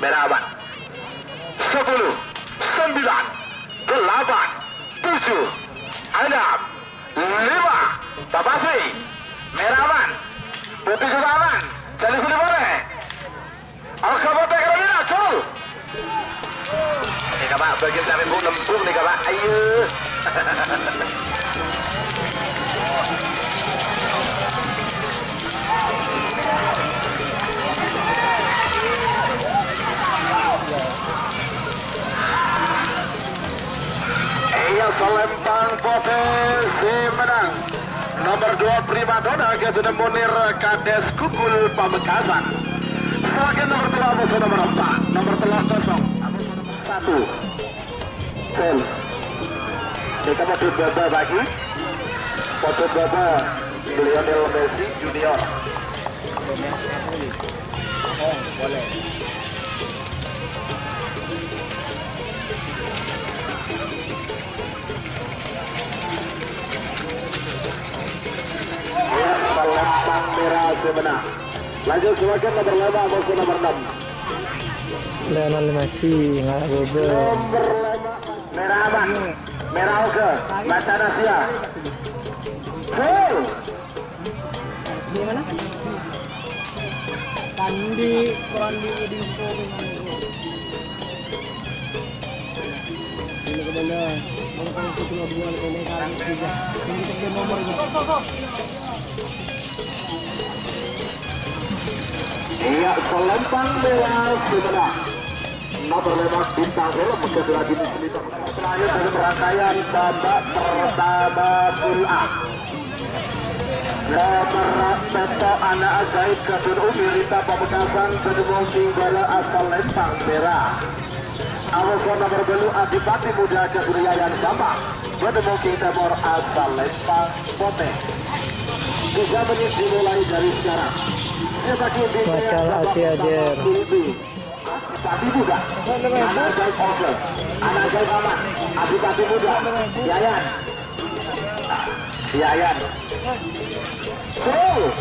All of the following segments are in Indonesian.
Merawan 10, 9, 8, 7, 6, 5. Babasi Merawan putih juga aman. Jadi boleh boleh. Alkabote Carolina cul. Nih Kak, bagian sampai bung lempung nih Kak. Ayo. Iya Selempang potensi menang. Nomor 2 Primadona Gesuna Munir Kades Kukul Pamekasan. Sebagai nomor 2 Abuso nomor 4. Nomor 3 kosong Abuso nomor 1. Full. Kita mau baba lagi. Foto baba Lionel Messi Junior. Oh, boleh. Selempang merah sebenarnya. Lanjut sebagian nomor 5 Abuso nomor 6. Lionel Messi nggak bobo. Nomor 5 merah aman. Merah oke. Baca Nasia. Full. Gimana? Pandi di info ini ke bala. Kalau kamu ketemu dua ini kan tiga. Ini kita nomor itu. Iya, Selempang merah sebenarnya. Nomor 5 bintang helm menjadi lagi di sini. Terakhir dari rangkaian babak pertama pool A. Nomor Peto anak ajaib Kadun Umi Rita Pamekasan Kedemong Singgala asal Lempang merah. Awasan nomor belu Adipati Muda Kebudayaan sama Kedemong King Timur asal Lempang Pote. 3 menit dimulai dari sekarang. Macal Asia Jer. Adipati Muda, anak ajaib Oke, anak ajaib aman, Adipati Muda, Yayan, Yayan, Full.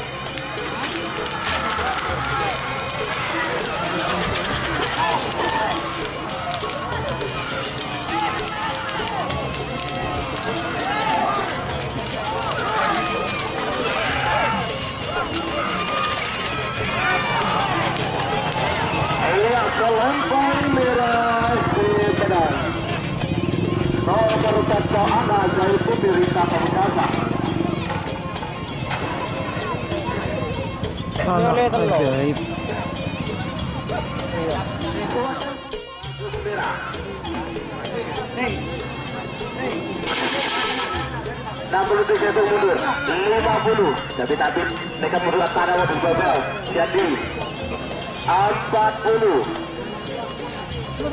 Selempang merah sebenarnya. Nomor 4 anak ajaib Rita Pamekasan. Anak ajaib. 63 itu mundur 50 tapi mereka mundur pada waktu babel jadi 40 30.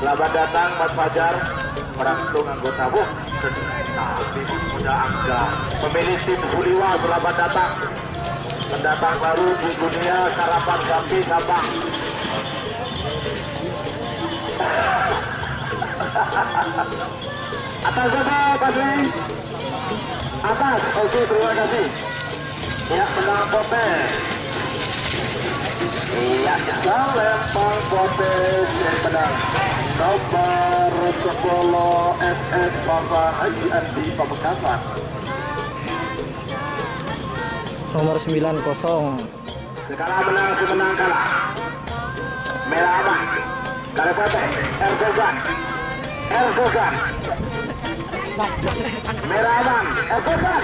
Selamat datang Mas Fajar merangkung anggota Muda Angga pemilik tim Suliwa. Selamat datang pendatang baru di dunia Karapan Gampi Sabang. Atas apa kasih atas. Oke, terima kasih ya. Menang Pote. Iya, Selempang Pote yang menang nomor 10 SS Bapak Haji Andi Pamekasan. Nomor 90. Sekarang menang semenang kalah. Merah aman. Karepote Erdogan. Merah aman. Erdogan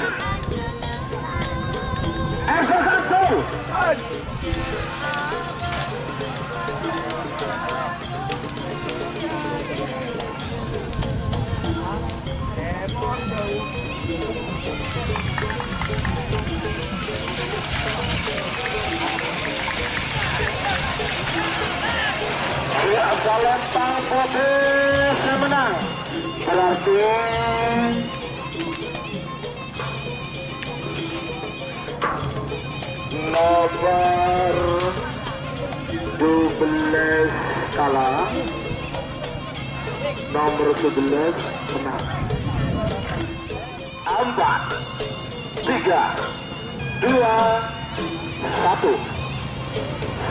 full. Salempang posisi menang. Berarti nomor 12 kalah, nomor 11 menang. 4, 3, 2, 1,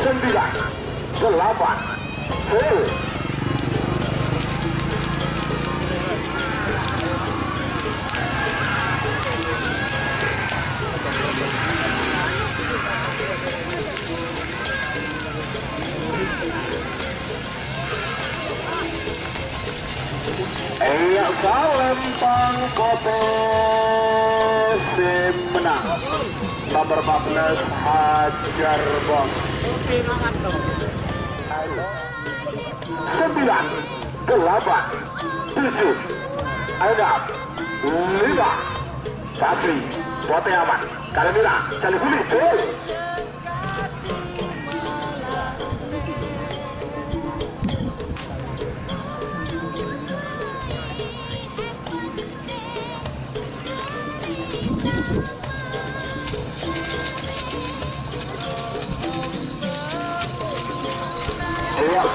9, 8, full. Salempang posisi menang. Nomor 14 Hajar Bos. 9, 8, 7, 6, 5, Basri, Bote aman, Kalemira, Califuli,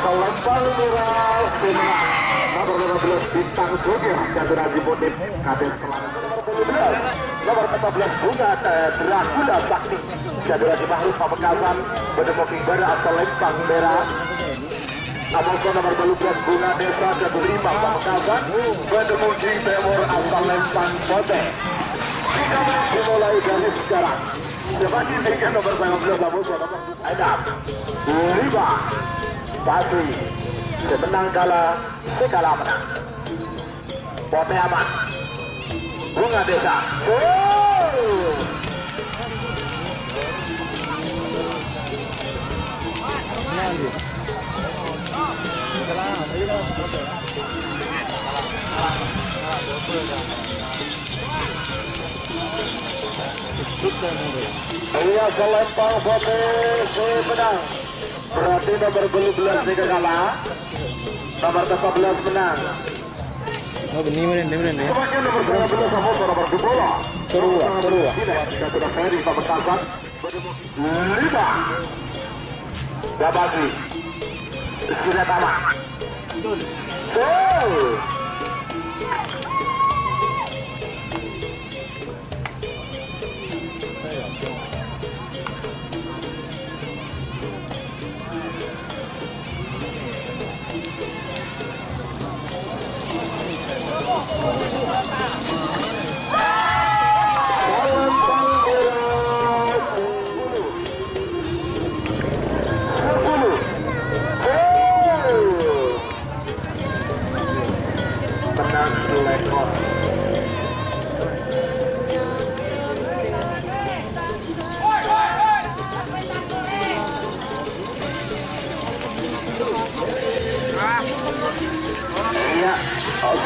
Salempang merah menang. Nomor 15 Bintang Sugih Jatuh Haji Motif Kades Kelantan. Nomor 14 Bunga Dracula Sakti Jatuh Haji Mahrus Pamekasan Bedemoking Bara Salempang merah. Nomor 12 Bunga Desa Jatuh Rimang Pamekasan Bedemoking Timur Salempang Pote. 3 menit dimulai dari sekarang. Sebagi tinggi nomor 19 nomor Adam 5 Basri, semenang kalah, sekala menang. Pote aman, Bunga Desa. Iya, Salempang posisi menang. Berarti nomor 12 juga kalah, nomor 14 menang. Oh benih ya. Sebagian nomor 12 sama nomor 12. Seru. Kita sudah Ferry Pamekasan. 5. Babasi. Sudah tamat.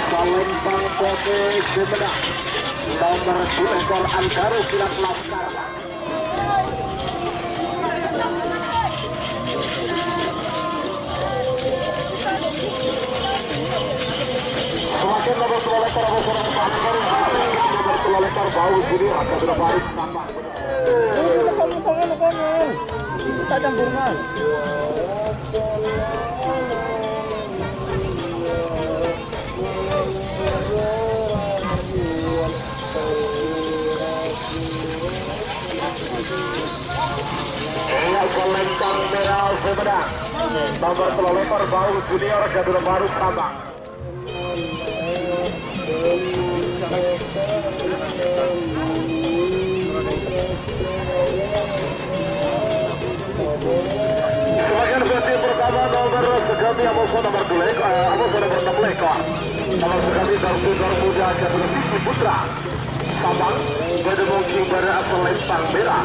Salempang posisi menang. Nomor 2 ekor Andaru Kilat Laskar. Semakin nomor 2 ekor nomor 2 ekor bau sini ada berapa hari tambah. Kita campurkan. Salempang merah menang. Nomor 2 ekor bau junior Jadul Baru Sabang. Sebagian versi pertama nomor Segati Amoso nomor 2 ekor, Amoso nomor 6 ekor. Nomor Segati Darusudar Muda Jadul Sisi Putra Sabang. Bedemoking pada Salempang merah.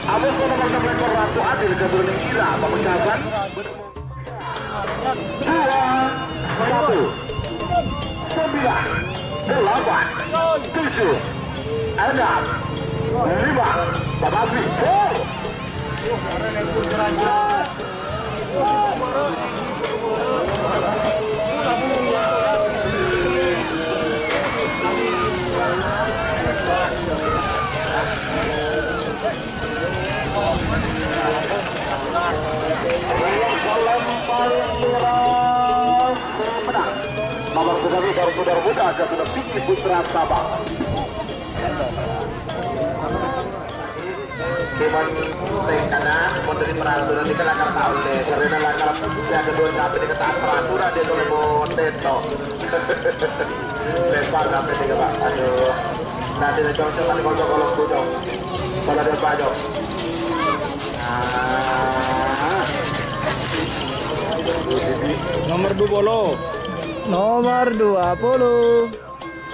Amoso nomor 6 ekor Ratu Adil Jadul Ninggira Pamekasan. 2, 1, 9, 8, 7, 6, 5, Babasri, Nomor saudara muda ada sudah Vicky Putra Sabang. Keman kanan menteri peraturan di kelakar tahun deh karena lakar yang kedua sampai di ketat peraturan dia boleh monteto. Lempar sampai di ketat. Aduh. Nanti dia coba di kolong budok. Kalau dia pajok. Nomor 20. Nomor 20.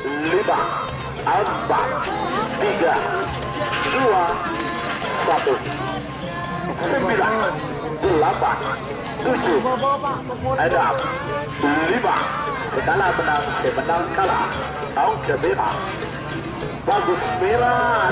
5, 4, 3, 2, 1, 9, 8, 7, ada 5. Skala menang, semenang kalah. Tahun ke merah. Bagus merah.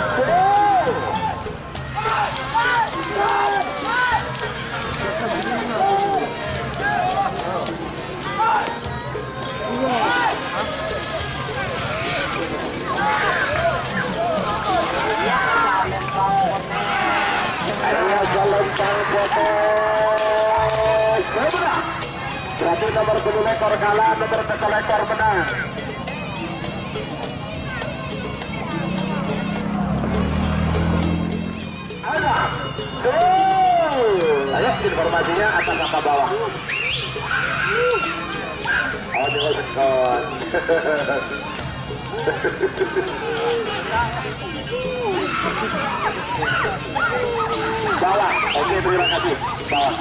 Berarti nomor 10 ekor kalah, nomor 10 ekor menang. Ayo informasinya atas apa bawah. Oh tinggal sekon. Bawah, oke terima kasih. Bawah.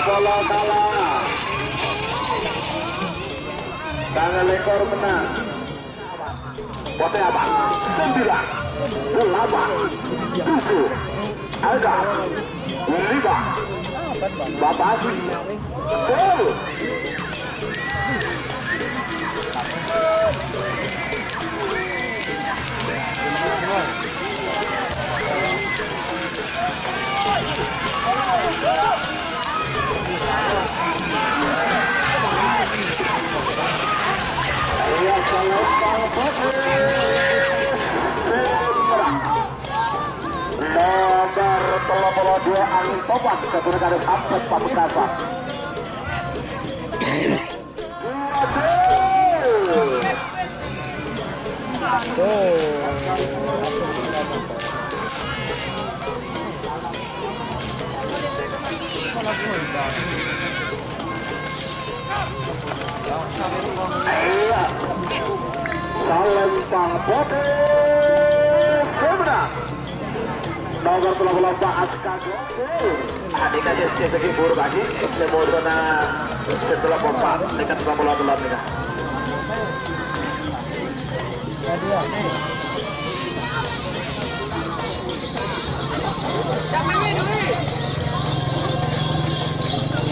Bola kalah. Tangan ekor menang. Pote apa? 9, 8, 7, ada 5. Bapak Asli. Gol. Nomor 32 angin topak keturunan dari Abad Pamekasan. Salempang Pote Semenang nomor 28 Askago dikasih segi buruk lagi semodona setelah pompa dekat 28 nih.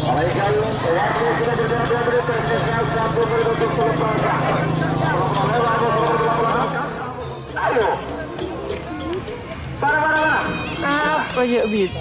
Alaikan waktu sudah berjalan 2 menit tersisa 1 menit untuk selesai. Ayo. Para. Apa ya bit?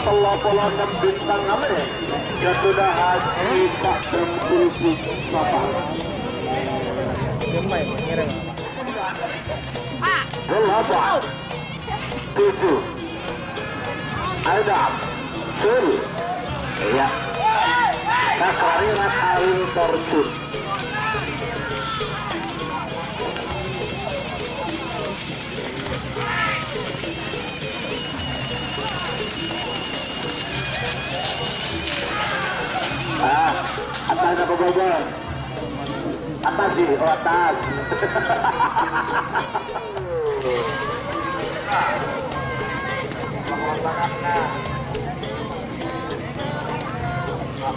Nomor 36 bintang Ame sudah Haji Pak Tengkulpi Papa. Gemai mengira. 8, 7, ada 10. Ya. Nakarirat Arin Torcut. Atas apa bobor? Atas sih, oh atas. Ya,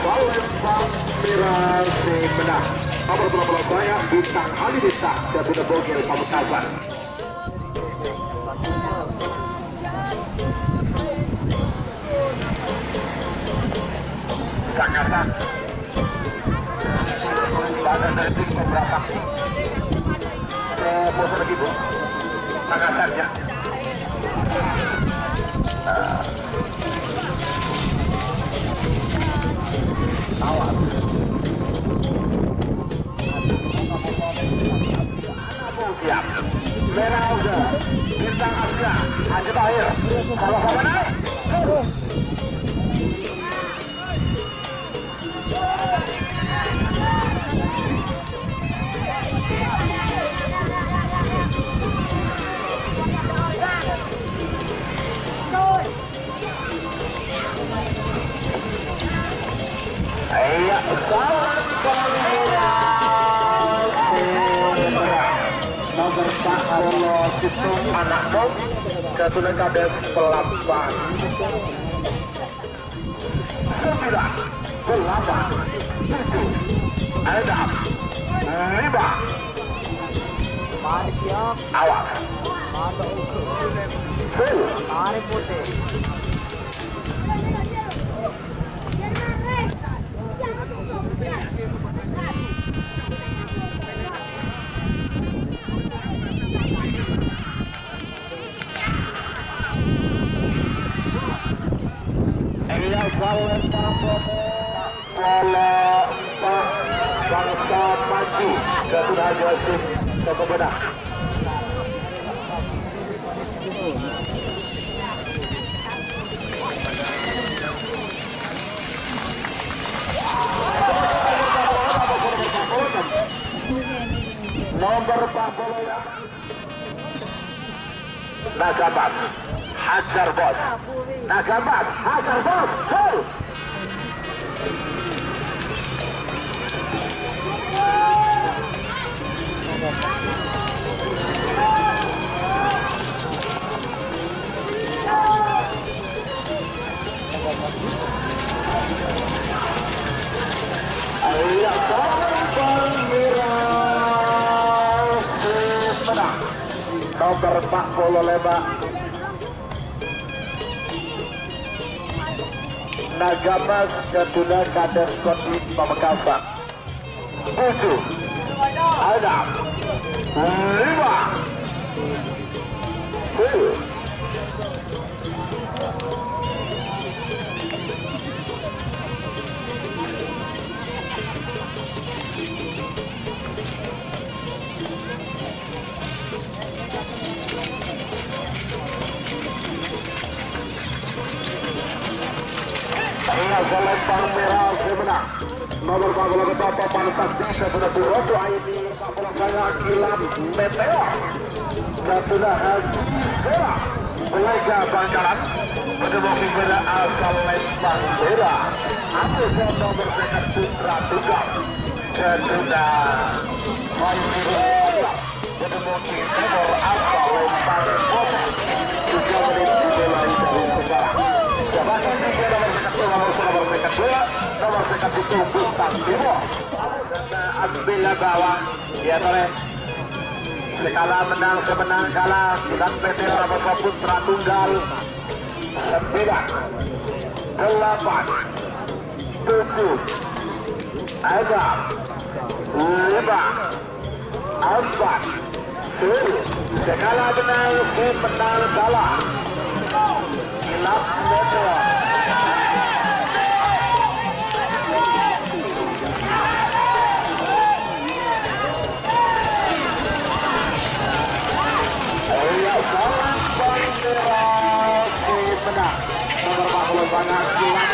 Palembang Mirasi menang. Nomor 12 saya Bintang Halilintar Jatuh Bogor Pamekasan. Sangasan. Badan dari tim beberapa. Foto lagi bu. Sangasan ya. Awas. Siap. Merah udah. Bintang Asia. Haji Tahir. Sama-sama naik. Iya, salam nomor 4 Sistem Anak Mom Jatuh Kades Pelabuhan 9 8 7 Edam 5 awas putih. Bangsa maju Jatuh Haji Hasim Toko Bedah. Nomor 40 ya Nagabas Hajar Bos. Nagabas Hajar Bos. Hey! Nomor 40 Lebak Nagabas Jatuna Kades Koti Pamekasan 7 Adam 5 Palembang Merah menang. Nomor 40 Papan Saksi Jatuh Roto ID 40 saya Kilam Meteor Jatuh Haji Sera Lega Bangkalan bertemu pada asal Lembang Merah. Aku nomor 2 Putra Tunggal Jatuh bertemu nomor asal Lembang Kota 3 menit dimulai dari sekarang. Jabatan tiga nomor 2 nomor 1 itu Bintang Timur Abdillah Bawang ya toleh sekala menang semenang kalah dan PT Raposo Putra Tunggal 9 8 7 ada 5 4 10 sekala menang semenang kalah Kilam Meteor menang nomor 40 Banyak Kilam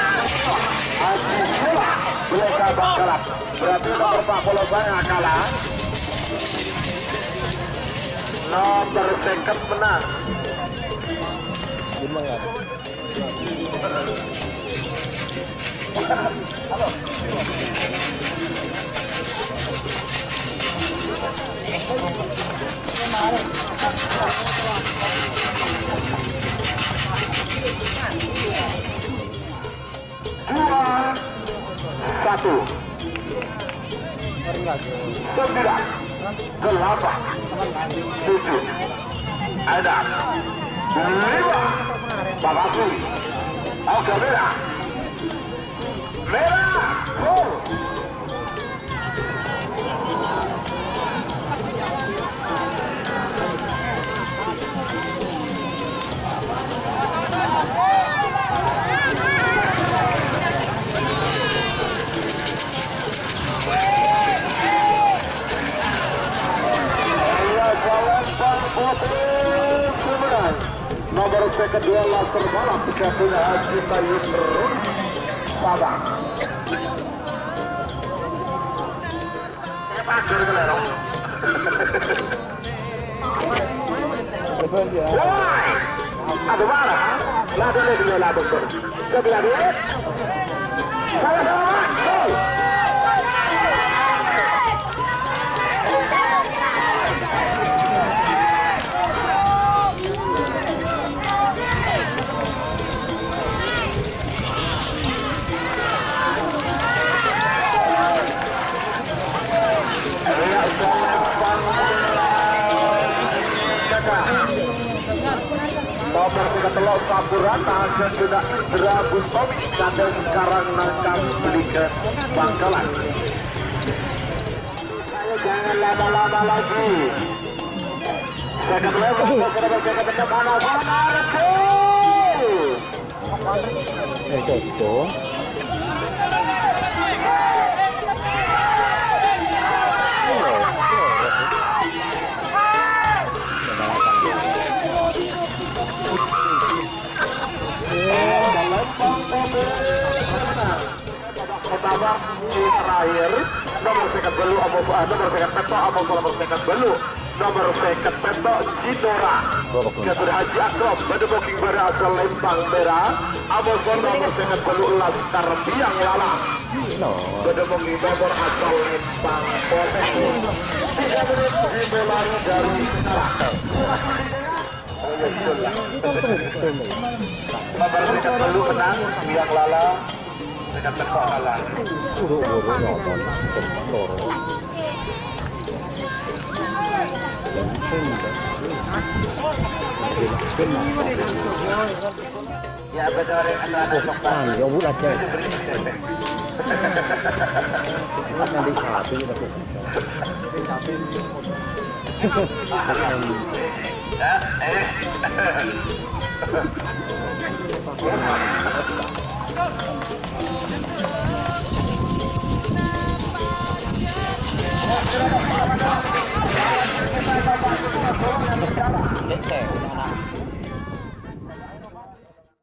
Haji Sela Lega Bangkalan berarti nomor 40 Banyak kalah nomor 2 menang halo Dua, satu, 9, 8, 7, ada 5, Bakasi, oke merah, gol. Nomor kedua laser balap punya Haji Tayyip Sabang. Woi, ada mana? Lada lagi lada dokter. Coba lagi. Salah. Nomor 3 telok Saburan tahan sudah berabus Tommy dan sekarang nangkap beli ke Bangkalan. Jangan lama-lama lagi. Second level sudah berjaga ke mana-mana. Itu. Pertama di terakhir nomor sekat belu nomor sekat peto nomor sekat belu nomor sekat peto Cidora Gatur Haji Akrom pada booking berasal Lembang Merah nomor sekat belu Laskar Biang Lala pada booking berasal Lembang Poteng 3 menit dimulai dari sekarang. Nomor sekat belu menang Biang Lala dengan terpakalan. Ya benar yang ya buat aja. Nanti sapi Let's go.